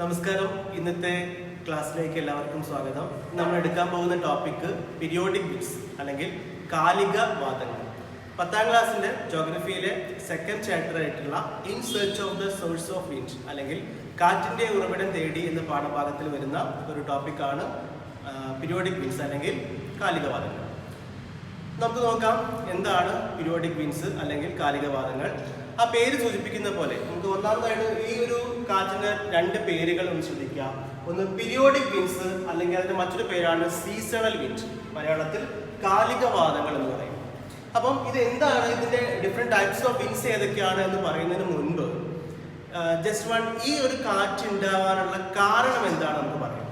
നമസ്കാരം. ഇന്നത്തെ ക്ലാസ്സിലേക്ക് എല്ലാവർക്കും സ്വാഗതം. നമ്മൾ എടുക്കാൻ പോകുന്ന ടോപ്പിക്ക് പീരിയോഡിക് വിൻഡ്സ് അല്ലെങ്കിൽ കാലിക വാദങ്ങൾ. 10ാം ക്ലാസ്സിന്റെ ജോഗ്രഫിയിലെ സെക്കൻഡ് ചാപ്റ്റർ ആയിട്ടുള്ള in search of the source of wind അല്ലെങ്കിൽ കാറ്റിന്റെ ഉറവിടം തേടി എന്ന പാഠഭാഗത്തിൽ വരുന്ന ഒരു ടോപ്പിക്കാണ് പീരിയോഡിക് വിൻഡ്സ് അല്ലെങ്കിൽ കാലികവാദങ്ങൾ. നമുക്ക് നോക്കാം എന്താണ് പീരിയോഡിക് വിൻഡ്സ് അല്ലെങ്കിൽ കാലികവാദങ്ങൾ. ആ പേര് സൂചിപ്പിക്കുന്ന പോലെ നമുക്ക് ഒന്നാമതായിട്ട് ഈ ഒരു കാറ്റിന് രണ്ട് പേരുകൾ ഒന്ന് ശ്രദ്ധിക്കുക. ഒന്ന് പീരിയോഡിക് വിൻഡ്സ് അല്ലെങ്കിൽ അതിന്റെ മറ്റൊരു പേരാണ് സീസണൽ വിൻഡ്, മലയാളത്തിൽ കാലികവാദങ്ങൾ എന്ന് പറയും. അപ്പം ഇത് എന്താണ്, ഇതിന്റെ ഡിഫറെന്റ് ടൈപ്സ് ഓഫ് വിൻഡ്സ് ഏതൊക്കെയാണ് എന്ന് പറയുന്നതിന് മുൻപ് ജസ്റ്റ് വൺ ഈ ഒരു കാറ്റ് ഉണ്ടാവാനുള്ള കാരണം എന്താണെന്ന് നമുക്ക് പറയാം.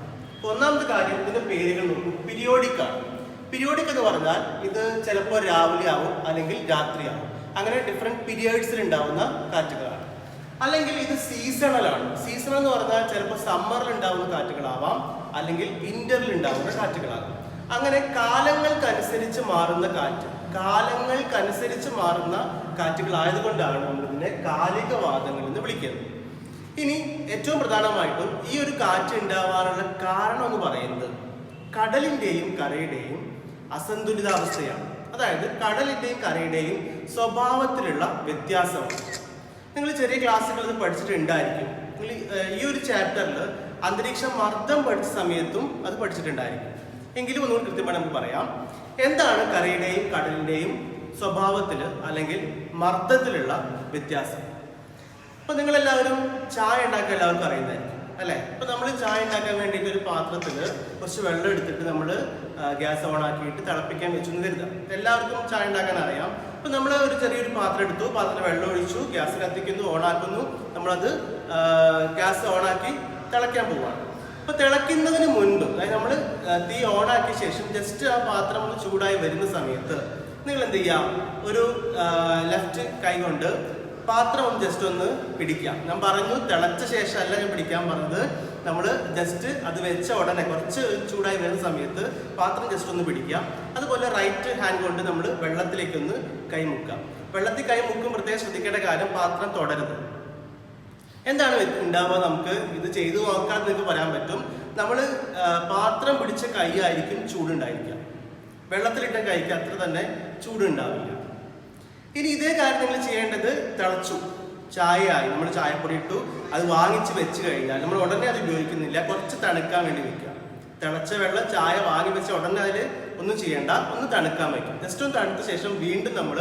ഒന്നാമത്തെ കാര്യം, ഇതിന്റെ പേരുകൾ നോക്കൂ. പീരിയോഡിക് ആണ്. പീരിയോഡിക് എന്ന് പറഞ്ഞാൽ ഇത് ചിലപ്പോൾ രാവിലെ ആവും അല്ലെങ്കിൽ രാത്രിയാവും, അങ്ങനെ ഡിഫറെന്റ് പീരിയഡ്സിൽ ഉണ്ടാവുന്ന കാറ്റുകളാണ്. അല്ലെങ്കിൽ ഇത് സീസണൽ ആണ്. സീസണൽ എന്ന് പറഞ്ഞാൽ ചിലപ്പോൾ സമ്മറിൽ ഉണ്ടാവുന്ന കാറ്റുകളാവാം അല്ലെങ്കിൽ വിന്ററിൽ ഉണ്ടാവുന്ന കാറ്റുകളാകാം. അങ്ങനെ കാലങ്ങൾക്കനുസരിച്ച് മാറുന്ന കാറ്റ്, കാലങ്ങൾക്കനുസരിച്ച് മാറുന്ന കാറ്റുകളായതുകൊണ്ടാണ് നമ്മളിതിനെ കാലികവാദങ്ങൾ എന്ന് വിളിക്കുന്നത്. ഇനി ഏറ്റവും പ്രധാനമായിട്ടും ഈ ഒരു കാറ്റ് ഉണ്ടാവാനുള്ള കാരണം എന്ന് പറയുന്നത് കടലിന്റെയും കരയുടെയും അസന്തുലിതാവസ്ഥയാണ്. അതായത് കടലിന്റെയും കരയുടെയും സ്വഭാവത്തിലുള്ള വ്യത്യാസമാണ്. നിങ്ങൾ ചെറിയ ക്ലാസ്സുകളിൽ ഇത് പഠിച്ചിട്ടുണ്ടായിരിക്കും. നിങ്ങൾ ഈ ഒരു ചാപ്റ്ററിൽ അന്തരീക്ഷ മർദ്ദം പഠിച്ച സമയത്തും അത് പഠിച്ചിട്ടുണ്ടായിരിക്കും. എങ്കിലും ഒന്നുകൂടി കൃത്യമായി നമുക്ക് പറയാം, എന്താണ് കരയുടെയും കടലിന്റെയും സ്വഭാവത്തിൽ അല്ലെങ്കിൽ മർദ്ദത്തിലുള്ള വ്യത്യാസം. അപ്പൊ നിങ്ങളെല്ലാവരും ചായ ഉണ്ടാക്കാൻ എല്ലാവർക്കും അറിയുന്നതായിരിക്കും അല്ലെ. അപ്പൊ നമ്മൾ ചായ ഉണ്ടാക്കാൻ വേണ്ടിയിട്ട് ഒരു പാത്രത്തിൽ കുറച്ച് വെള്ളം എടുത്തിട്ട് നമ്മൾ ഗ്യാസ് ഓൺ ആക്കിയിട്ട് തിളപ്പിക്കാൻ വെച്ചു എന്ന് കരുതാം. എല്ലാവർക്കും ചായ ഉണ്ടാക്കാൻ അറിയാം. അപ്പൊ നമ്മൾ ഒരു ചെറിയൊരു പാത്രം എടുത്തു, പാത്രത്തിൽ വെള്ളം ഒഴിച്ചു, ഗ്യാസ് കത്തിക്കുന്നു, ഓണാക്കുന്നു, നമ്മളത് ഗ്യാസ് ഓണാക്കി തിളയ്ക്കാൻ പോവുകയാണ്. അപ്പൊ തിളയ്ക്കുന്നതിന് മുൻപ്, അതായത് നമ്മൾ തീ ഓണാക്കിയ ശേഷം ജസ്റ്റ് ആ പാത്രം ഒന്ന് ചൂടായി വരുന്ന സമയത്ത് നിങ്ങൾ എന്ത് ചെയ്യാം, ഒരു ലെഫ്റ്റ് കൈ കൊണ്ട് പാത്രം ഒന്ന് ജസ്റ്റ് ഒന്ന് പിടിക്കാം. ഞാൻ പറഞ്ഞു തിളച്ച ശേഷം അല്ല ഞാൻ പിടിക്കാൻ പറഞ്ഞത്. നമ്മൾ ജസ്റ്റ് അത് വെച്ച ഉടനെ കുറച്ച് ചൂടായി വരുന്ന സമയത്ത് പാത്രം ജസ്റ്റ് ഒന്ന് പിടിക്കാം. അതുപോലെ റൈറ്റ് ഹാൻഡ് കൊണ്ട് നമ്മൾ വെള്ളത്തിലേക്കൊന്ന് കൈ മുക്കാം. വെള്ളത്തിൽ കൈ മുക്കും പ്രത്യേകം ശ്രദ്ധിക്കേണ്ട കാര്യം, പാത്രം തൊടരുത്. എന്താണ് ഉണ്ടാവുക, നമുക്ക് ഇത് ചെയ്തു നോക്കാൻ നിങ്ങൾക്ക് പറയാൻ പറ്റും. നമ്മൾ പാത്രം പിടിച്ച കൈ ആയിരിക്കും ചൂടുണ്ടായിരിക്കാം, വെള്ളത്തിലിട്ട കൈക്ക് അത്ര തന്നെ ചൂടുണ്ടാവില്ല. ഇനി ഇതേ കാര്യം നിങ്ങൾ ചെയ്യേണ്ടത്, തിളച്ചു, ചായയായി, നമ്മൾ ചായപ്പൊടി ഇട്ടു, അത് വാങ്ങിച്ച് വെച്ച് കഴിഞ്ഞാൽ നമ്മൾ ഉടനെ അത് ഉപയോഗിക്കുന്നില്ല, കുറച്ച് തണുക്കാൻ വേണ്ടി വെക്കുക. തിളച്ച വെള്ളം ചായ വാങ്ങി വെച്ച ഉടനെ അതിൽ ഒന്നും ചെയ്യേണ്ട, ഒന്ന് തണുക്കാൻ വയ്ക്കും. ജസ്റ്റ് ഒന്ന് തണുത്ത ശേഷം വീണ്ടും നമ്മൾ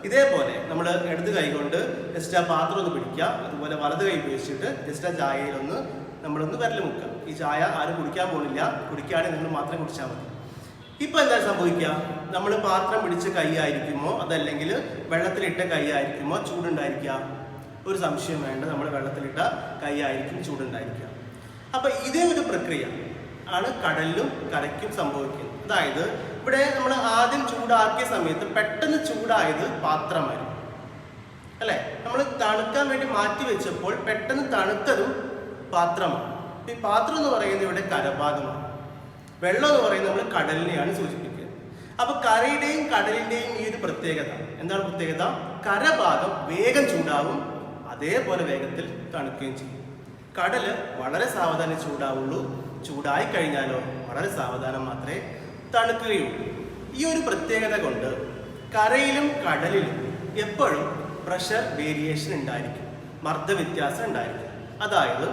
ഇതേപോലെ നമ്മൾ ഇടത് കൈ കൊണ്ട് ജസ്റ്റ് ആ പാത്രം ഒന്ന് പിടിക്കുക. അതുപോലെ വലത് കൈ ഉപയോഗിച്ചിട്ട് ജസ്റ്റ് ആ ചായയിലൊന്ന് നമ്മളൊന്ന് വിരൽ മുക്കുക. ഈ ചായ ആരും കുടിക്കാൻ പോകുന്നില്ല, കുടിക്കുകയാണെങ്കിൽ നിങ്ങൾ മാത്രം കുടിച്ചാൽ മതി. ഇപ്പൊ എന്താ സംഭവിക്കുക, നമ്മൾ പാത്രം പിടിച്ച കൈ ആയിരിക്കുമോ അതല്ലെങ്കിൽ വെള്ളത്തിലിട്ട കൈ ആയിരിക്കുമോ ചൂടുണ്ടായിരിക്കുക? ഒരു സംശയം വേണ്ട, നമ്മൾ വെള്ളത്തിലിട്ട കൈ ആയിരിക്കും ചൂടുണ്ടായിരിക്കുക. അപ്പൊ ഇതേ ഒരു പ്രക്രിയ ആണ് കടലിലും കരയ്ക്കും സംഭവിക്കുന്നത്. അതായത് ഇവിടെ നമ്മൾ ആദ്യം ചൂടാക്കിയ സമയത്ത് പെട്ടെന്ന് ചൂടായത് പാത്രമായിരുന്നു അല്ലെ. നമ്മൾ തണുക്കാൻ വേണ്ടി മാറ്റി വെച്ചപ്പോൾ പെട്ടെന്ന് തണുത്തതും പാത്രമാണ്. ഈ പാത്രം എന്ന് പറയുന്നത് ഇവിടെ കരഭാഗമാണ്. വെള്ളം എന്ന് പറയുന്നത് നമ്മൾ കടലിനെയാണ് സൂചിപ്പിക്കുന്നത്. അപ്പൊ കരയുടെയും കടലിന്റെയും ഈ ഒരു പ്രത്യേകത എന്താണ്? പ്രത്യേകത, കരഭാഗം വേഗം ചൂടാവും, അതേപോലെ വേഗത്തിൽ തണുക്കുകയും ചെയ്യും. കടല് വളരെ സാവധാനം ചൂടാവുള്ളൂ, ചൂടായി കഴിഞ്ഞാലോ വളരെ സാവധാനം മാത്രമേ തണുക്കുകയുള്ളൂ. ഈ ഒരു പ്രത്യേകത കൊണ്ട് കരയിലും കടലിലും എപ്പോഴും പ്രഷർ വേരിയേഷൻ ഉണ്ടായിരിക്കും, മർദ്ദവ്യത്യാസം ഉണ്ടായിരിക്കും. അതായത്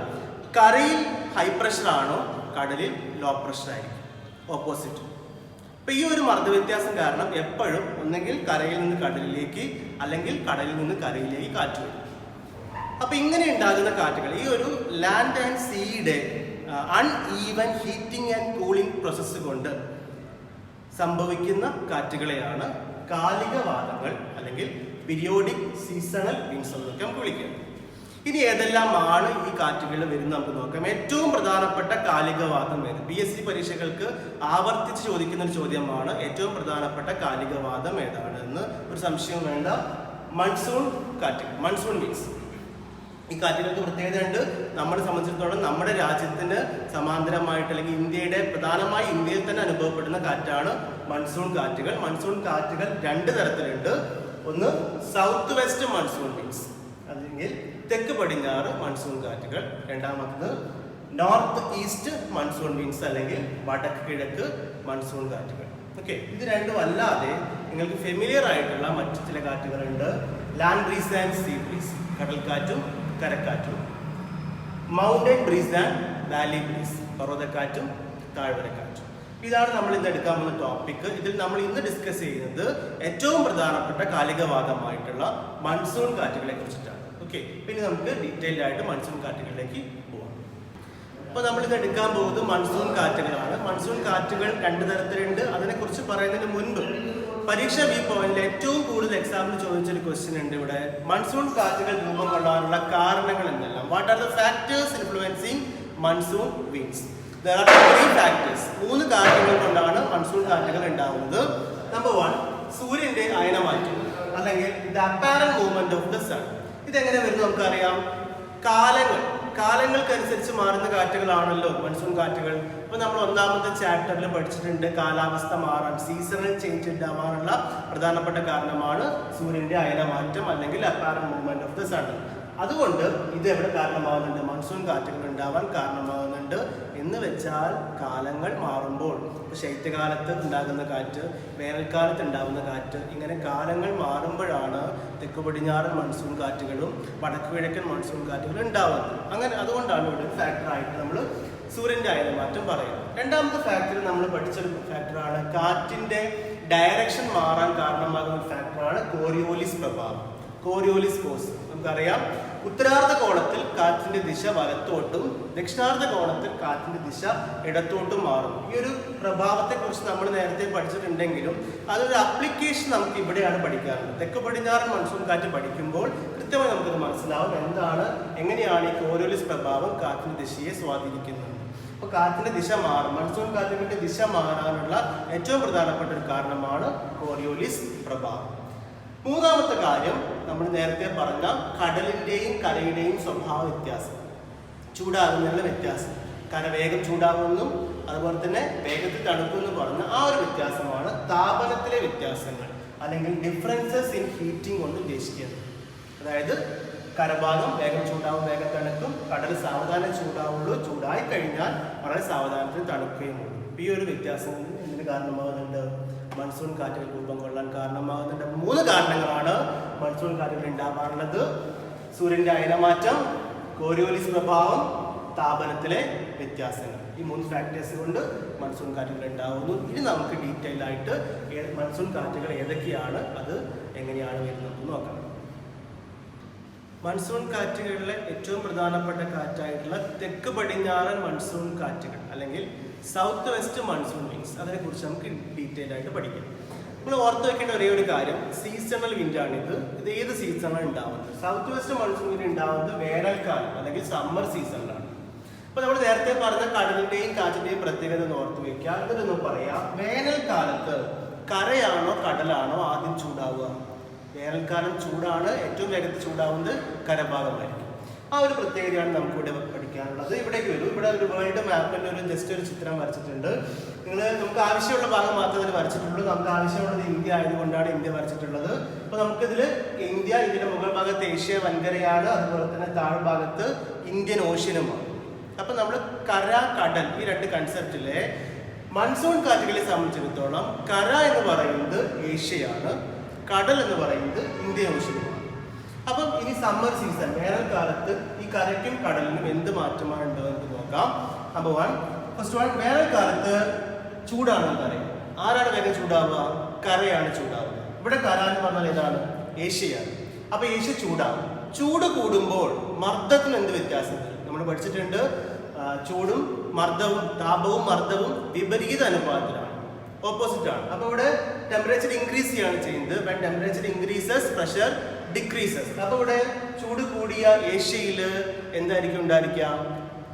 കരയിൽ ഹൈ പ്രഷർ ആണോ, കടലിൽ ലോ പ്രഷർ ആയിരിക്കും, ഓപ്പോസിറ്റ്. അപ്പൊ ഈ ഒരു മർദ്ദവ്യത്യാസം കാരണം എപ്പോഴും ഒന്നെങ്കിൽ കരയിൽ നിന്ന് കടലിലേക്ക് അല്ലെങ്കിൽ കടലിൽ നിന്ന് കരയിലേക്ക് കാറ്റ് വരും. അപ്പൊ ഇങ്ങനെ ഉണ്ടാകുന്ന കാറ്റുകൾ ഈ ഒരു ലാൻഡ് ആൻഡ് സീയുടെ uneven heating and cooling process കൊണ്ട് സംഭവിക്കുന്ന കാറ്റുകളെയാണ് കാലികവാദങ്ങൾ അല്ലെങ്കിൽ പീരിയോഡിക് സീസണൽ വിൻഡ്സ് എന്നൊക്കെ നമുക്ക് വിളിക്കുന്നത്. ഇനി ഏതെല്ലാമാണ് ഈ കാറ്റുകൾ വരുന്നത് നമുക്ക് നോക്കാം. ഏറ്റവും പ്രധാനപ്പെട്ട കാലികവാദം ഏത്? PSC പരീക്ഷകൾക്ക് ആവർത്തിച്ച് ചോദിക്കുന്ന ഒരു ചോദ്യമാണ്, ഏറ്റവും പ്രധാനപ്പെട്ട കാലികവാദം ഏതാണ് എന്ന്. ഒരു സംശയവും വേണ്ട, മൺസൂൺ കാറ്റ്, മൺസൂൺ വിൻഡ്സ്. ഈ കാറ്റുകൾക്ക് പ്രത്യേകതയുണ്ട്. നമ്മളെ സംബന്ധിച്ചിടത്തോളം നമ്മുടെ രാജ്യത്തിന് സമാന്തരമായിട്ട് അല്ലെങ്കിൽ ഇന്ത്യയുടെ പ്രധാനമായി ഇന്ത്യയിൽ തന്നെ അനുഭവപ്പെടുന്ന കാറ്റാണ് മൺസൂൺ കാറ്റുകൾ. മൺസൂൺ കാറ്റുകൾ രണ്ട് തരത്തിലുണ്ട്. ഒന്ന് സൗത്ത് വെസ്റ്റ് മൺസൂൺ വിൻഡ്സ് അല്ലെങ്കിൽ തെക്ക് പടിഞ്ഞാറ് മൺസൂൺ കാറ്റുകൾ. രണ്ടാമത്തത് നോർത്ത് ഈസ്റ്റ് മൺസൂൺ വിൻഡ്സ് അല്ലെങ്കിൽ വടക്ക് കിഴക്ക് മൺസൂൺ കാറ്റുകൾ. ഓക്കെ, ഇത് രണ്ടും അല്ലാതെ നിങ്ങൾക്ക് ഫെമിലിയർ ആയിട്ടുള്ള മറ്റു ചില കാറ്റുകളുണ്ട്. Land breeze and sea breeze, കടൽക്കാറ്റും കരക്കാറ്റും. Mountain breeze and valley breeze, പർവ്വതക്കാറ്റും താഴ്വരക്കാറ്റും. ഇതാണ് നമ്മൾ ഇന്ന് എടുക്കാൻ പോകുന്ന ടോപ്പിക്. ഇതിൽ നമ്മൾ ഇന്ന് ഡിസ്കസ് ചെയ്യുന്നത് ഏറ്റവും പ്രധാനപ്പെട്ട കാലികവാദമായിട്ടുള്ള മൺസൂൺ കാറ്റുകളെ കുറിച്ചിട്ടാണ്. ഓക്കെ, പിന്നെ നമുക്ക് ഡീറ്റെയിൽഡ് ആയിട്ട് മൺസൂൺ കാറ്റുകളിലേക്ക് പോകാം. അപ്പോൾ നമ്മൾ ഇന്ന് എടുക്കാൻ പോകുന്നത് മൺസൂൺ കാറ്റുകളാണ്. മൺസൂൺ കാറ്റുകൾ രണ്ട് തരത്തിലുണ്ട്. അതിനെക്കുറിച്ച് പറയുന്നതിന് മുൻപ് പരീക്ഷ വ്യൂ പോയിന്റിൽ ഏറ്റവും കൂടുതൽ എക്സാമിന് ചോദിച്ചൊരു ക്വസ്റ്റ്യൻ ഉണ്ട് ഇവിടെ. മൺസൂൺ കാറ്റുകൾ രൂപം കൊള്ളാനുള്ള കാരണങ്ങൾ എന്തെല്ലാം? What are the factors influencing monsoon winds? There are 3 factors. 3 കാരണങ്ങൾ കൊണ്ടാണ് മൺസൂൺ കാറ്റുകൾ ഉണ്ടാവുന്നത്. നമ്പർ 1, സൂര്യന്റെ അയനമാറ്റം അല്ലെങ്കിൽ the apparent movement of the sun. ഇതെങ്ങനെ വരുന്നു നമുക്കറിയാം. കാലങ്ങൾക്കനുസരിച്ച് മാറുന്ന കാറ്റുകളാണല്ലോ മൺസൂൺ കാറ്റുകൾ. ഇപ്പൊ നമ്മൾ ഒന്നാമത്തെ ചാപ്റ്ററിൽ പഠിച്ചിട്ടുണ്ട് കാലാവസ്ഥ മാറാൻ, സീസണൽ ചേഞ്ച് ഉണ്ടാവാനുള്ള പ്രധാനപ്പെട്ട കാരണമാണ് സൂര്യന്റെ അയനമാറ്റം അല്ലെങ്കിൽ apparent movement of the sun. അതുകൊണ്ട് ഇത് എവിടെ കാരണമാകുന്നുണ്ട്? മൺസൂൺ കാറ്റുകൾ ഉണ്ടാവാൻ കാരണമാകുന്നുണ്ട്. എന്ന് വെച്ചാൽ കാലങ്ങൾ മാറുമ്പോൾ, ശൈത്യകാലത്ത് ഉണ്ടാകുന്ന കാറ്റ്, വേനൽക്കാലത്ത് ഉണ്ടാകുന്ന കാറ്റ്, ഇങ്ങനെ കാലങ്ങൾ മാറുമ്പോഴാണ് തെക്ക് പടിഞ്ഞാറൻ മൺസൂൺ കാറ്റുകളും വടക്ക് കിഴക്കൻ മൺസൂൺ കാറ്റുകളും ഉണ്ടാവുന്നത്. അങ്ങനെ അതുകൊണ്ടാണ് ഇവിടെ ഫാക്ടറായിട്ട് നമ്മൾ സൂര്യന്റെ അയനമാറ്റം പറയുന്നത്. രണ്ടാമത്തെ ഫാക്ടർ നമ്മൾ പഠിച്ചൊരു ഫാക്ടറാണ് കാറ്റിന്റെ ഡയറക്ഷൻ മാറാൻ കാരണമാകുന്ന ഫാക്ടറാണ് കോറിയോലിസ് പ്രഭാവം, കോറിയോലിസ് ഫോഴ്സ്. നമുക്കറിയാം, ഉത്തരാർദ്ധ കോണത്തിൽ കാറ്റിന്റെ ദിശ വലത്തോട്ടും ദക്ഷിണാർദ്ധ കോണത്തിൽ കാറ്റിന്റെ ദിശ ഇടത്തോട്ടും മാറും. ഈ ഒരു പ്രഭാവത്തെ കുറിച്ച് നമ്മൾ നേരത്തെ പഠിച്ചിട്ടുണ്ടെങ്കിലും അതൊരു അപ്ലിക്കേഷൻ നമുക്ക് ഇവിടെയാണ് പഠിക്കാറുള്ളത്. തെക്ക് പടിഞ്ഞാറൻ മൺസൂൺ കാറ്റ് പഠിക്കുമ്പോൾ കൃത്യമായി നമുക്കത് മനസ്സിലാവും എങ്ങനെയാണ് ഈ കോറിയോലിസ് പ്രഭാവം കാറ്റിന്റെ ദിശയെ സ്വാധീനിക്കുന്നത്. അപ്പോൾ കാറ്റിന്റെ ദിശ മാറും, മൺസൂൺ കാറ്റുകളുടെ ദിശ മാറാനുള്ള ഏറ്റവും പ്രധാനപ്പെട്ട ഒരു കാരണമാണ് കോറിയോലിസ് പ്രഭാവം. മൂന്നാമത്തെ കാര്യം നമ്മൾ നേരത്തെ പറഞ്ഞ കടലിന്റെയും കരയുടെയും സ്വഭാവ വ്യത്യാസം, ചൂടാകുന്നതിനുള്ള വ്യത്യാസം. കര വേഗം ചൂടാകുമെന്നും അതുപോലെ തന്നെ വേഗത്തിൽ തണുക്കുമെന്ന് പറഞ്ഞ ആ ഒരു വ്യത്യാസമാണ് താപനത്തിലെ വ്യത്യാസങ്ങൾ അല്ലെങ്കിൽ ഡിഫറൻസസ് ഇൻ ഹീറ്റിംഗ് കൊണ്ട് ഉദ്ദേശിക്കുന്നത്. അതായത് കരഭാഗം വേഗം ചൂടാവും, വേഗം തണുക്കും. കടൽ സാവധാനം ചൂടാവുള്ളൂ, ചൂടായി കഴിഞ്ഞാൽ വളരെ സാവധാനത്തിൽ തണുക്കുകയും ഉള്ളൂ. ഈ ഒരു വ്യത്യാസം എന്തിന് കാരണമാകുന്നുണ്ട്? മൺസൂൺ കാറ്റുകൾ രൂപം കൊള്ളാൻ കാരണമാകുന്നുണ്ട്. 3 കാരണങ്ങളാണ് മൺസൂൺ കാറ്റുകൾ ഉണ്ടാവാറുള്ളത്. സൂര്യന്റെ അയനമാറ്റം, കോറിയോലിസ് പ്രഭാവം, താപനത്തിലെ വ്യത്യാസങ്ങൾ. ഈ 3 ഫാക്ടേഴ്സ് കൊണ്ട് മൺസൂൺ കാറ്റുകൾ ഉണ്ടാവുന്നു. ഇനി നമുക്ക് ഡീറ്റെയിൽ ആയിട്ട് മൺസൂൺ കാറ്റുകൾ ഏതൊക്കെയാണ്, അത് എങ്ങനെയാണ് വരുന്നത് നോക്കാം. മൺസൂൺ കാറ്റുകളിലെ ഏറ്റവും പ്രധാനപ്പെട്ട കാറ്റായിട്ടുള്ള തെക്ക് പടിഞ്ഞാറൻ മൺസൂൺ കാറ്റുകൾ അല്ലെങ്കിൽ സൗത്ത് വെസ്റ്റ് മൺസൂൺ വിൻഡ്സ്, അതിനെക്കുറിച്ച് നമുക്ക് ഡീറ്റെയിൽ ആയിട്ട് പഠിക്കാം. നമ്മൾ ഓർത്ത് വെക്കേണ്ട ഒരേ ഒരു കാര്യം, സീസണൽ വിൻഡാണിത്. ഇത് ഏത് സീസണാണ് ഉണ്ടാവുന്നത്? സൗത്ത് വെസ്റ്റ് മൺസൂൺ വിൻഡ് ഉണ്ടാവുന്നത് വേനൽക്കാലം അല്ലെങ്കിൽ സമ്മർ സീസണിലാണ്. അപ്പോൾ നമ്മൾ നേരത്തെ പറഞ്ഞ കടലിന്റെയും കാറ്റിന്റെയും പ്രത്യേകത ഓർത്ത് വെക്കുക. എന്നിട്ടൊന്ന് പറയാം, വേനൽക്കാലത്ത് കരയാണോ കടലാണോ ആദ്യം ചൂടാവുക? വേനൽക്കാലം ചൂടാണ്, ഏറ്റവും വേഗത്തിൽ ചൂടാവുന്നത് കരഭാഗമായിരിക്കും. ആ ഒരു പ്രത്യേകതയാണ് നമുക്കിവിടെ പഠിക്കാനുള്ളത്. ഇവിടേക്ക് വരും. ഇവിടെ ഒരു വേൾഡ് മാപ്പിൻ്റെ ജസ്റ്റ് ഒരു ചിത്രം വരച്ചിട്ടുണ്ട്. നമുക്ക് ആവശ്യമുള്ള ഭാഗം മാത്രമേ ഇതിൽ വരച്ചിട്ടുള്ളൂ. നമുക്ക് ആവശ്യമുള്ളത് ഇന്ത്യ ആയതുകൊണ്ടാണ് ഇന്ത്യ വരച്ചിട്ടുള്ളത്. അപ്പോൾ നമുക്കിതിൽ ഇതിന്റെ മുകൾ ഭാഗത്ത് ഏഷ്യ വൻകരയാണ്, അതുപോലെ തന്നെ താഴ്ഭാഗത്ത് ഇന്ത്യൻ ഓഷ്യനുമാണ്. അപ്പൊ നമ്മൾ കര കടൽ ഈ 2 കൺസെപ്റ്റിലെ മൺസൂൺ കാറ്റുകളെ സംബന്ധിച്ചിടത്തോളം കര എന്ന് പറയുന്നത് ഏഷ്യയാണ്, കടൽ എന്ന് പറയുന്നത് ഇന്ത്യൻ ഓഷ്യനുമാണ്. അപ്പം ഇനി സമ്മർ സീസൺ വേനൽക്കാലത്ത് ഈ കരയ്ക്കും കടലിനും എന്ത് മാറ്റമാണ് ഉണ്ടതെന്ന് നോക്കാം. നമ്പർ 1, ഫസ്റ്റ് 1, വേനൽക്കാലത്ത് ചൂടാണെന്ന് പറയും. ആരാണ് വേഗം ചൂടാവുക? കരയാണ് ചൂടാവുക. ഇവിടെ കര എന്ന് പറഞ്ഞാൽ ഏതാണ്? ഏഷ്യയാണ്. അപ്പൊ ഏഷ്യ ചൂടാവും. ചൂട് കൂടുമ്പോൾ മർദ്ദത്തിന് എന്ത് വ്യത്യാസം വരും? നമ്മൾ പഠിച്ചിട്ടുണ്ട്, ചൂടും മർദ്ദവും താപവും മർദ്ദവും വിപരീത അനുപാതത്തിലാണ്, ഓപ്പോസിറ്റ് ആണ്. അപ്പൊ ഇവിടെ ടെമ്പറേച്ചർ ഇൻക്രീസ് ചെയ്യാണ് ചെയ്യുന്നത്. When temperature increases pressure decreases. അപ്പൊ ഇവിടെ ചൂട് കൂടിയ ഏഷ്യയിൽ എന്തായിരിക്കും ഉണ്ടായിരിക്കുക?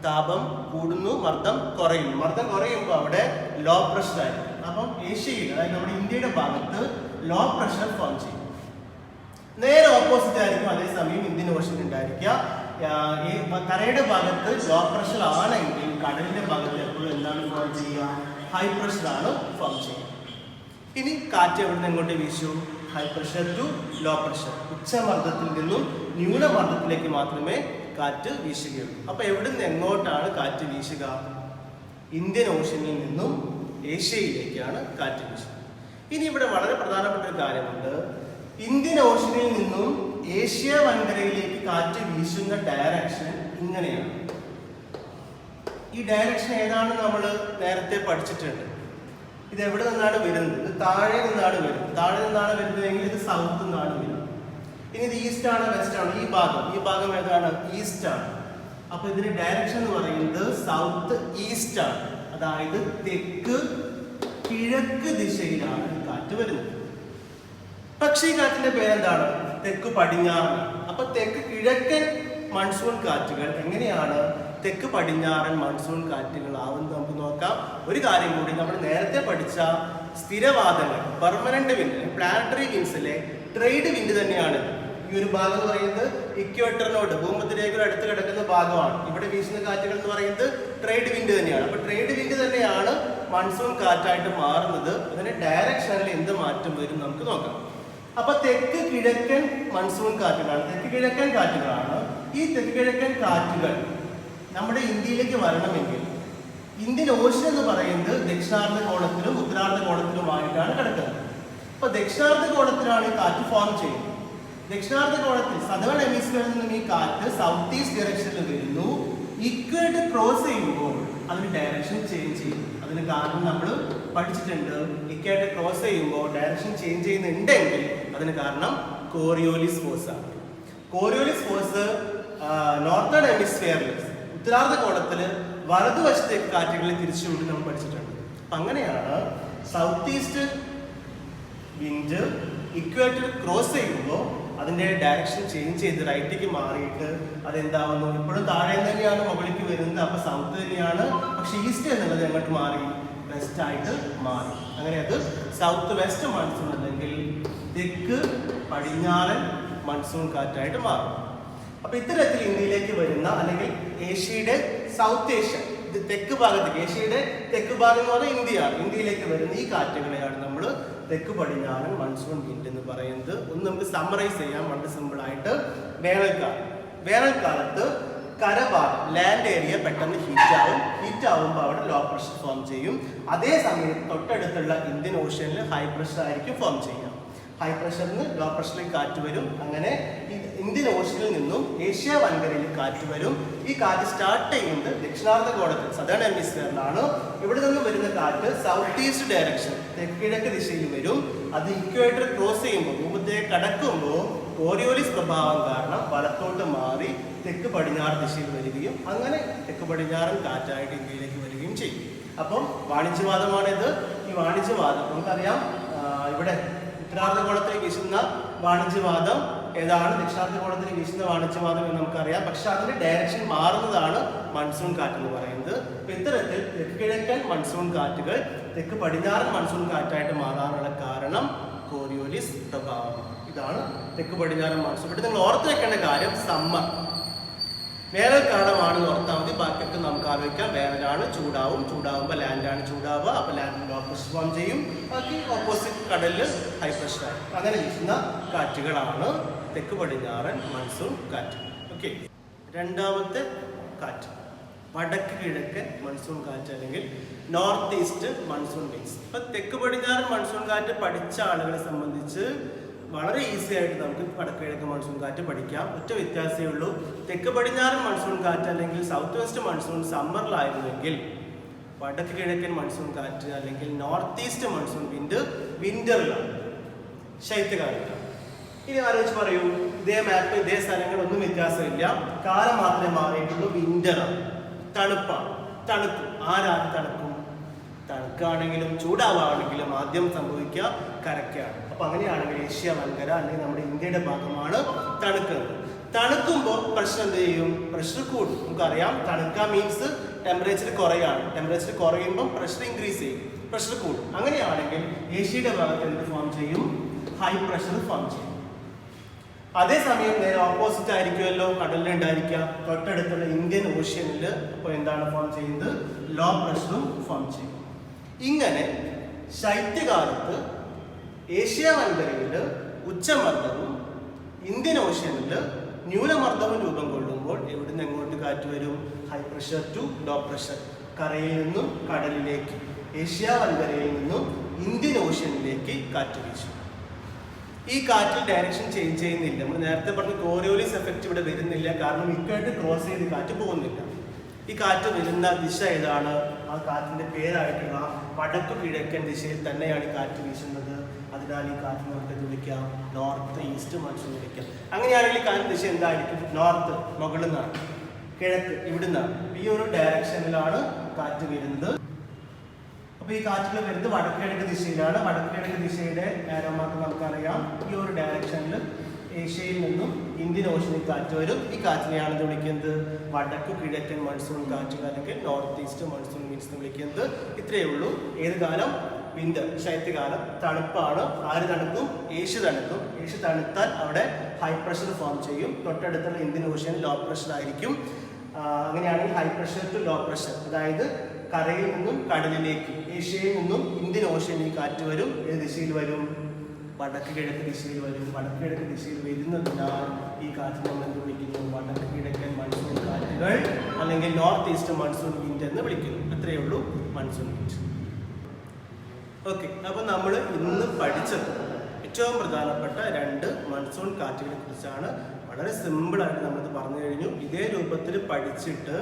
താപം കൂടുന്നു, മർദ്ദം കുറയുന്നു. മർദ്ദം കുറയുമ്പോൾ അവിടെ ലോ പ്രഷർ ആയിരിക്കും. അപ്പം ഏഷ്യയിൽ, അതായത് നമ്മുടെ ഇന്ത്യയുടെ ഭാഗത്ത് ലോ പ്രഷർ ഫോം ചെയ്യും. നേരെ ഓപ്പോസിറ്റ് ആയിരിക്കും അതേസമയം ഇന്ത്യൻ ഓഷ്യൻ ഉണ്ടായിരിക്കുക. കരയുടെ ഭാഗത്ത് ലോ പ്രഷർ ആണെങ്കിൽ കടലിന്റെ ഭാഗത്ത് എപ്പോഴും എന്താണ് ഫോം ചെയ്യുക? ഹൈ പ്രഷർ ആണ് ഫോം ചെയ്യുക. ഇനി കാറ്റ് എവിടെ നിന്ന് എങ്ങോട്ട് വീശു? High pressure to low pressure. ഉച്ചമർദ്ദത്തിൽ നിന്നും ന്യൂനമർദ്ദത്തിലേക്ക് മാത്രമേ കാറ്റ് വീശുകയുള്ളൂ. അപ്പൊ എവിടുന്ന് എങ്ങോട്ടാണ് കാറ്റ് വീശുക? ഇന്ത്യൻ ഓഷ്യനിൽ നിന്നും ഏഷ്യയിലേക്കാണ് കാറ്റ് വീശുക. ഇനി ഇവിടെ വളരെ പ്രധാനപ്പെട്ട ഒരു കാര്യമുണ്ട്. ഇന്ത്യൻ ഓഷ്യനിൽ നിന്നും ഏഷ്യ വൻകരയിലേക്ക് കാറ്റ് വീശുന്ന ഡയറക്ഷൻ ഇങ്ങനെയാണ്. ഈ ഡയറക്ഷൻ ഏതാണ് നമ്മൾ നേരത്തെ പഠിച്ചിട്ടുണ്ട്. ഇത് എവിടെ നിന്നാണ് വരുന്നത്? ഇത് താഴെ നിന്നാണ് വരുന്നത്. താഴെ നിന്നാണ് വരുന്നതെങ്കിൽ ഇത് സൗത്ത് നിന്നാണ് വരുന്നത്. ഇനി ഇത് ഈസ്റ്റ് ആണ്, വെസ്റ്റ് ആണ്. ഈ ഭാഗം ഏതാണ്? ഈസ്റ്റ് ആണ്. അപ്പൊ ഇതിന്റെ ഡയറക്ഷൻ എന്ന് പറയുന്നത് സൗത്ത് ഈസ്റ്റ് ആണ്. അതായത് തെക്ക് കിഴക്ക് ദിശയിലാണ് കാറ്റ് വരുന്നത്. പക്ഷേ ഈ കാറ്റിന്റെ പേരെന്താണ്? തെക്ക് പടിഞ്ഞാറൻ. അപ്പൊ തെക്ക് കിഴക്കൻ മൺസൂൺ കാറ്റുകൾ എങ്ങനെയാണ് തെക്ക് പടിഞ്ഞാറൻ മൺസൂൺ കാറ്റുകളാവുന്നത് നമുക്ക് നോക്കാം. ഒരു കാര്യം കൂടി, നമ്മൾ നേരത്തെ പഠിച്ച സ്ഥിരവാദങ്ങൾ, പെർമനന്റ് വിൻഡ്, പ്ലാനറ്ററി വിൻഡ്സിലെ ട്രേഡ് വിൻഡ് തന്നെയാണ്. ഈ ഒരു ഭാഗം എന്ന് പറയുന്നത് ഇക്വേറ്ററിനോട്, ഭൂമധ്യരേഖയോട് അടുത്ത് കിടക്കുന്ന ഭാഗമാണ്. ഇവിടെ വീശുന്ന കാറ്റുകൾ എന്ന് പറയുന്നത് ട്രേഡ് വിൻഡ് തന്നെയാണ്. അപ്പൊ ട്രേഡ് വിൻഡ് തന്നെയാണ് മൺസൂൺ കാറ്റായിട്ട് മാറുന്നത്. അതിന്റെ ഡയറക്ഷനിൽ എന്ത് മാറ്റം വരും നമുക്ക് നോക്കാം. അപ്പൊ തെക്ക് കിഴക്കൻ മൺസൂൺ കാറ്റുകളാണ്, തെക്ക് കിഴക്കൻ കാറ്റുകളാണ്. ഈ തെക്ക് കിഴക്കൻ കാറ്റുകൾ നമ്മുടെ ഇന്ത്യയിലേക്ക് വരണമെങ്കിൽ ഇന്ത്യൻ ഓഷ്യൻ എന്ന് പറയുന്നത് ദക്ഷിണാർദ്ധഗോളത്തിലും ഉത്തരാർദ്ധഗോളത്തിലുമായിട്ടാണ് കിടക്കുന്നത്. അപ്പൊ ദക്ഷിണാർദ്ധഗോളത്തിലാണ് ഈ കാറ്റ് ഫോം ചെയ്യുന്നത്. ദക്ഷിണാർദ്ധഗോളത്തിൽ സദേൺ ഹെമിസ്ഫിയറിൽ നിന്നും ഈ കാറ്റ് സൗത്ത് ഈസ്റ്റ് ഡയറക്ഷനിൽ വരുന്നു. ഇക്വേറ്റർ ക്രോസ് ചെയ്യുമ്പോൾ അതിന് ഡയറക്ഷൻ ചേഞ്ച് ചെയ്യും. അതിന് കാരണം നമ്മൾ പഠിച്ചിട്ടുണ്ട്. ഇക്വേറ്റർ ക്രോസ് ചെയ്യുമ്പോൾ ഡയറക്ഷൻ ചേഞ്ച് ചെയ്യുന്നുണ്ടെങ്കിൽ അതിന് കാരണം കോറിയോലിസ് ഫോഴ്സ് ആണ്. കോറിയോലിസ് ഫോഴ്സ് നോർത്തേൺ ഹെമിസ്ഫിയറിൽ ഉത്തരാർദ്ധഗോളത്തിൽ വലതുവശത്തേക്ക് കാറ്റുകളെ തിരിച്ചുകൊണ്ട് നമ്മൾ പഠിച്ചിട്ടുണ്ട്. അപ്പം അങ്ങനെയാണ് south east wind equator cross ചെയ്യുമ്പോൾ അതിൻ്റെ ഡയറക്ഷൻ ചേഞ്ച് ചെയ്ത് റൈറ്റിലേക്ക് മാറിയിട്ട് അതെന്താവുന്നു, ഇപ്പോഴും താഴെ തന്നെയാണ് മുകളിലേക്ക് വരുന്നത്. അപ്പോൾ സൗത്ത് തന്നെയാണ്, പക്ഷെ ഈസ്റ്റ് എന്നുള്ളത് എങ്ങോട്ട് മാറി? വെസ്റ്റ് ആയിട്ട് മാറി. അങ്ങനെ അത് സൗത്ത് വെസ്റ്റ് മൺസൂൺ അല്ലെങ്കിൽ തെക്ക് പടിഞ്ഞാറൻ മൺസൂൺ കാറ്റായിട്ട് മാറും. അപ്പൊ ഇത്തരത്തിൽ ഇന്ത്യയിലേക്ക് വരുന്ന അല്ലെങ്കിൽ ഏഷ്യയുടെ സൗത്ത് ഏഷ്യ, ഇത് തെക്ക് ഭാഗത്തേക്ക്, ഏഷ്യയുടെ തെക്ക് ഭാഗം എന്ന് പറഞ്ഞാൽ ഇന്ത്യയാണ്. ഇന്ത്യയിലേക്ക് വരുന്ന ഈ കാറ്റുകളെയാണ് നമ്മൾ തെക്ക് പടിഞ്ഞാറൻ മൺസൂൺ വിൻഡ് എന്ന് പറയുന്നത്. ഒന്ന് നമുക്ക് സമ്മറൈസ് ചെയ്യാം വളരെ സിമ്പിൾ ആയിട്ട്. വേനൽക്കാലത്ത് കരഭാഗം, ലാൻഡ് ഏരിയ പെട്ടെന്ന് ഹീറ്റ് ആവുമ്പോൾ അവിടെ ലോ പ്രഷർ ഫോം ചെയ്യും. അതേ സമയത്ത് തൊട്ടടുത്തുള്ള ഇന്ത്യൻ ഓഷ്യനിൽ ഹൈ പ്രഷർ ആയിരിക്കും ഫോം ചെയ്യുക. ഹൈ പ്രഷറിൽ നിന്ന് ലോ പ്രഷറിലേക്ക് കാറ്റ് വരും. അങ്ങനെ ഇന്ത്യൻ ഓഷ്യനിൽ നിന്നും ഏഷ്യ വൻകരയിൽ കാറ്റ് വരും. ഈ കാറ്റ് സ്റ്റാർട്ട് ചെയ്യുന്നത് ദക്ഷിണാർദ്ധഗോളത്തിൽ, സദേൺ ഹെമിസ്ഫിയറിലാണ്. ഇവിടെ നിന്ന് വരുന്ന കാറ്റ് സൗത്ത് ഈസ്റ്റ് ഡയറക്ഷൻ, തെക്കിഴക്ക് ദിശയിൽ വരും. അത് ഇക്വേറ്റർ ക്രോസ് ചെയ്യുമ്പോൾ, ഭൂമധ്യരേഖ കടക്കുമ്പോൾ കോറിയോലിസ് പ്രഭാവം കാരണം വലത്തോട്ട് മാറി തെക്ക് പടിഞ്ഞാറ് ദിശയിൽ വരികയും അങ്ങനെ തെക്ക് പടിഞ്ഞാറൻ കാറ്റായിട്ട് ഇന്ത്യയിലേക്ക് വരികയും ചെയ്യും. അപ്പം വാണിജ്യവാദമാണിത്. ഈ വാണിജ്യവാദം നമുക്കറിയാം, ഇവിടെ ഉത്തരാർദ്ധഗോളത്തിൽ വീശുന്ന വാണിജ്യവാദം ഏതാണ്, ദക്ഷിണാർദ്ധഗോളത്തിൽ വീശുന്ന വാണിജ്യവാദം എന്ന് നമുക്കറിയാം. പക്ഷെ അതിന്റെ ഡയറക്ഷൻ മാറുന്നതാണ് മൺസൂൺ കാറ്റ് എന്ന് പറയുന്നത്. അപ്പൊ ഇത്തരത്തിൽ തെക്ക് കിഴക്കൻ മൺസൂൺ കാറ്റുകൾ തെക്ക് പടിഞ്ഞാറൻ മൺസൂൺ കാറ്റായിട്ട് മാറാനുള്ള കാരണം കോറിയോലിസ് പ്രഭാവമാണ്. ഇതാണ് തെക്ക് പടിഞ്ഞാറൻ മൺസൂൺ. ഇവിടെ നിങ്ങൾ ഓർത്ത് വെക്കേണ്ട കാര്യം, സമ്മർ വേനൽക്കാലമാണെന്ന് ഓർത്താൽ മതി. ബാക്കിയൊക്കെ നമുക്ക് ആലോചിക്കാം. വേനലാണ്, ചൂടാവുമ്പോൾ ലാൻഡാണ് ചൂടാവുക. അപ്പോൾ ലാൻഡിൽ ലോ പ്രഷർ ഫോം ചെയ്യും. ബാക്കി ഓപ്പോസിറ്റ് കടലിൽ ഹൈ പ്രഷറായി. അങ്ങനെ വീശുന്ന കാറ്റുകളാണ് തെക്ക് പടിഞ്ഞാറൻ മൺസൂൺ കാറ്റ്. ഓക്കെ, രണ്ടാമത്തെ കാറ്റ് വടക്ക് കിഴക്കൻ മൺസൂൺ കാറ്റ് അല്ലെങ്കിൽ നോർത്ത് ഈസ്റ്റ് മൺസൂൺ വിൻഡ്സ്. ഇപ്പം തെക്ക് പടിഞ്ഞാറൻ മൺസൂൺ കാറ്റ് പഠിച്ച ആളുകളെ സംബന്ധിച്ച് വളരെ ഈസി ആയിട്ട് നമുക്ക് വടക്ക് കിഴക്കൻ മൺസൂൺ കാറ്റ് പഠിക്കാം. ഒറ്റ വ്യത്യാസമേ ഉള്ളൂ. തെക്ക് പടിഞ്ഞാറൻ മൺസൂൺ കാറ്റ് അല്ലെങ്കിൽ സൗത്ത് വെസ്റ്റ് മൺസൂൺ സമ്മറിലായിരുന്നെങ്കിൽ വടക്ക് കിഴക്കൻ മൺസൂൺ കാറ്റ് അല്ലെങ്കിൽ നോർത്ത് ഈസ്റ്റ് മൺസൂൺ വിൻഡ് വിന്ററിലാണ്, ശൈത്യകാലത്താണ്. ഇനി ആലോചിച്ച് പറയൂ, ഇതേ മാപ്പ് ഇതേ സ്ഥലങ്ങളൊന്നും വ്യത്യാസമില്ല, കാലം മാത്രമേ മാറിയിട്ടുള്ളൂ. വിന്ററാണ്, തണുപ്പാണ്. തണുക്കും. ആരാണ് തണുക്കും? തണുക്കാണെങ്കിലും ചൂടാവുകയാണെങ്കിലും ആദ്യം സംഭവിക്കുക കരക്കാണ്. അപ്പൊ അങ്ങനെയാണെങ്കിൽ ഏഷ്യ വൻകര അല്ലെങ്കിൽ നമ്മുടെ ഇന്ത്യയുടെ ഭാഗമാണ് തണുക്കുന്നത്. തണുക്കുമ്പോൾ പ്രഷർ എന്ത് ചെയ്യും? പ്രഷർ കൂടും. നമുക്കറിയാം, തണുക്കുക മീൻസ് ടെമ്പറേച്ചർ കുറയാണ്. ടെമ്പറേച്ചർ കുറയുമ്പോൾ പ്രഷർ ഇൻക്രീസ് ചെയ്യും, പ്രഷർ കൂടും. അങ്ങനെയാണെങ്കിൽ ഏഷ്യയുടെ ഭാഗത്ത് എന്ത് ഫോം ചെയ്യും? ഹൈ പ്രഷർ ഫോം ചെയ്യും. അതേസമയം നേരെ ഓപ്പോസിറ്റ് ആയിരിക്കുമല്ലോ കടലിലുണ്ടായിരിക്കുക, തൊട്ടടുത്തുള്ള ഇന്ത്യൻ ഓഷ്യനിൽ അപ്പോൾ എന്താണ് ഫോം ചെയ്യുന്നത്? ലോ പ്രഷറും ഫോം ചെയ്യും. ഇങ്ങനെ ശൈത്യകാലത്ത് ഏഷ്യ വൻകരയിൽ ഉച്ചമർദ്ദവും ഇന്ത്യൻ ഓഷ്യനിൽ ന്യൂനമർദ്ദവും രൂപം കൊള്ളുമ്പോൾ പോകുമ്പോൾ എവിടുന്ന് എങ്ങോട്ട് കാറ്റ് വരും? High pressure to low pressure, കരയിൽ നിന്നും കടലിലേക്ക്, ഏഷ്യ വൻകരയിൽ നിന്നും ഇന്ത്യൻ ഓഷ്യനിലേക്ക് കാറ്റ് വീശും. ഈ കാറ്റിൽ ഡയറക്ഷൻ ചേഞ്ച് ചെയ്യുന്നില്ല. നമ്മൾ നേരത്തെ പറഞ്ഞ കോറിയോലിസ് എഫക്റ്റ് ഇവിടെ വരുന്നില്ല, കാരണം ഇക്വേറ്റർ ക്രോസ് ചെയ്ത് കാറ്റ് പോകുന്നില്ല. ഈ കാറ്റ് വരുന്ന ദിശ ഏതാണ്? ആ കാറ്റിന്റെ പേരായിട്ടുള്ള വടക്ക് കിഴക്കൻ ദിശയിൽ തന്നെയാണ് ഈ കാറ്റ് വീശുന്നത്. അതിനാൽ ഈ കാറ്റ് നമുക്ക് വിളിക്കാം നോർത്ത് ഈസ്റ്റ് മൺസൂൺ വിളിക്കാം. അങ്ങനെയാണെങ്കിൽ ഈ കാറ്റ് ദിശ എന്തായിരിക്കും? നോർത്ത്, മുകളിൽ നിന്നാണ്, കിഴക്ക് ഇവിടുന്നാണ്. ഈ ഒരു ഡയറക്ഷനിലാണ് കാറ്റ് വരുന്നത്. അപ്പൊ ഈ കാറ്റുകൾ വരുന്നത് വടക്കിഴക്ക് ദിശയിലാണ്. വടക്കിഴക്ക് ദിശയുടെ ആരോമാർക്ക് നമുക്കറിയാം. ഈ ഒരു ഡയറക്ഷനിൽ ഏഷ്യയിൽ നിന്നും ഇന്ത്യൻ ഓഷ്യനിൽ കാറ്റ് വരും. ഈ കാറ്റിനെയാണ് വിളിക്കുന്നത് വടക്ക് കിഴക്കൻ മൺസൂൺ കാറ്റ്, അല്ലെങ്കിൽ നോർത്ത് ഈസ്റ്റ് മൺസൂൺ വിൻഡ്സ് എന്ന് വിളിക്കുന്നത്. ഇത്രയേ ഉള്ളൂ. ഏത് കാലം? വിന്റർ, ശൈത്യകാലം. തണുപ്പാണ്. ആര് തണുക്കും? ഏഷ്യ തണുക്കും. ഏഷ്യ തണുത്താൽ അവിടെ ഹൈ പ്രഷർ ഫോം ചെയ്യും. തൊട്ടടുത്തുള്ള ഇന്ത്യൻ ഓഷ്യൻ ലോ പ്രഷർ ആയിരിക്കും. അങ്ങനെയാണെങ്കിൽ high pressure to low pressure, അതായത് കരയിൽ നിന്നും കടലിലേക്ക്, ഏഷ്യയിൽ നിന്നും ഇന്ത്യൻ ഓഷ്യനിൽ കാറ്റ് വരും. ഏത് ദിശയിൽ വരും? വടക്ക് കിഴക്ക് ദിശയിൽ വരും. വടക്ക് കിഴക്ക് ദിശയിൽ വരുന്നതിനാൽ ഈ കാറ്റ് നമ്മൾ എന്ത് വിളിക്കുന്നു? വടക്ക് കിഴക്കൻ മൺസൂൺ കാറ്റുകൾ, അല്ലെങ്കിൽ നോർത്ത് ഈസ്റ്റ് മൺസൂൺ വിൻഡ് എന്ന് വിളിക്കുന്നു. അത്രയേ ഉള്ളൂ മൺസൂൺ വിൻഡ്. ഓക്കെ, അപ്പോൾ നമ്മൾ ഇന്ന് പഠിച്ചത് ഏറ്റവും പ്രധാനപ്പെട്ട 2 മൺസൂൺ കാറ്റുകളെ കുറിച്ചാണ്. വളരെ സിമ്പിളായിട്ട് നമ്മളിത് പറഞ്ഞു കഴിഞ്ഞു. ഇതേ രൂപത്തിൽ പഠിച്ചിട്ട്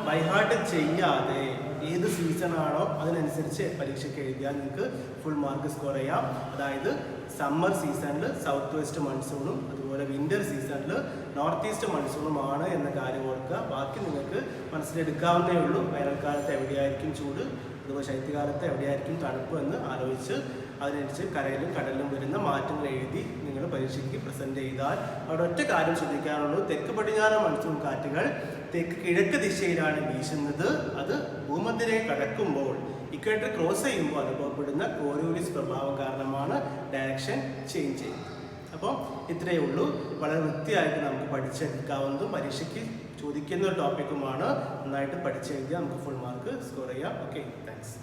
ബൈഹാർട്ട് ചെയ്യാതെ ഏത് സീസണാണോ അതിനനുസരിച്ച് പരീക്ഷയ്ക്ക് എഴുതിയാൽ നിങ്ങൾക്ക് ഫുൾ മാർക്ക് സ്കോർ ചെയ്യാം. അതായത് സമ്മർ സീസണിൽ സൗത്ത് വെസ്റ്റ് മൺസൂണും അതുപോലെ വിൻ്റർ സീസണിൽ നോർത്ത് ഈസ്റ്റ് മൺസൂണുമാണ് എന്ന കാര്യം ഓർക്കുക. ബാക്കി നിങ്ങൾക്ക് മനസ്സിലെടുക്കാവുന്നേ ഉള്ളൂ. വേനൽക്കാലത്ത് എവിടെയായിരിക്കും ചൂട്, അതുപോലെ ശൈത്യകാലത്ത് എവിടെയായിരിക്കും തണുപ്പ് എന്ന് ആലോചിച്ച് അതിനനുസരിച്ച് കരയിലും കടലിലും വരുന്ന മാറ്റങ്ങൾ എഴുതി നിങ്ങൾ പരീക്ഷയ്ക്ക് പ്രസൻറ്റ് ചെയ്താൽ അവിടെ ഒറ്റ കാര്യം ശ്രദ്ധിക്കാനുള്ളൂ. തെക്ക് പടിഞ്ഞാറൻ മൺസൂൺ കാറ്റുകൾ തെക്ക് കിഴക്ക് ദിശയിലാണ് വീശുന്നത്. അത് ഭൂമധ്യരേഖ കടക്കുമ്പോൾ ഇക്വേറ്റർ ക്രോസ് ചെയ്യുമ്പോൾ അനുഭവപ്പെടുന്ന കോറിയോലിസ് പ്രഭാവം കാരണമാണ് ഡയറക്ഷൻ ചേഞ്ച് ചെയ്യുന്നത്. അപ്പോൾ ഇത്രയേ ഉള്ളൂ. വളരെ വൃത്തിയായിട്ട് നമുക്ക് പഠിച്ചെടുക്കാവുന്നതും പരീക്ഷയ്ക്ക് ചോദിക്കുന്ന ഒരു ടോപ്പിക്കുമാണ്. നന്നായിട്ട് പഠിച്ചെഴുതിയാൽ നമുക്ക് ഫുൾ മാർക്ക് സ്കോർ ചെയ്യാം. Okay, thanks.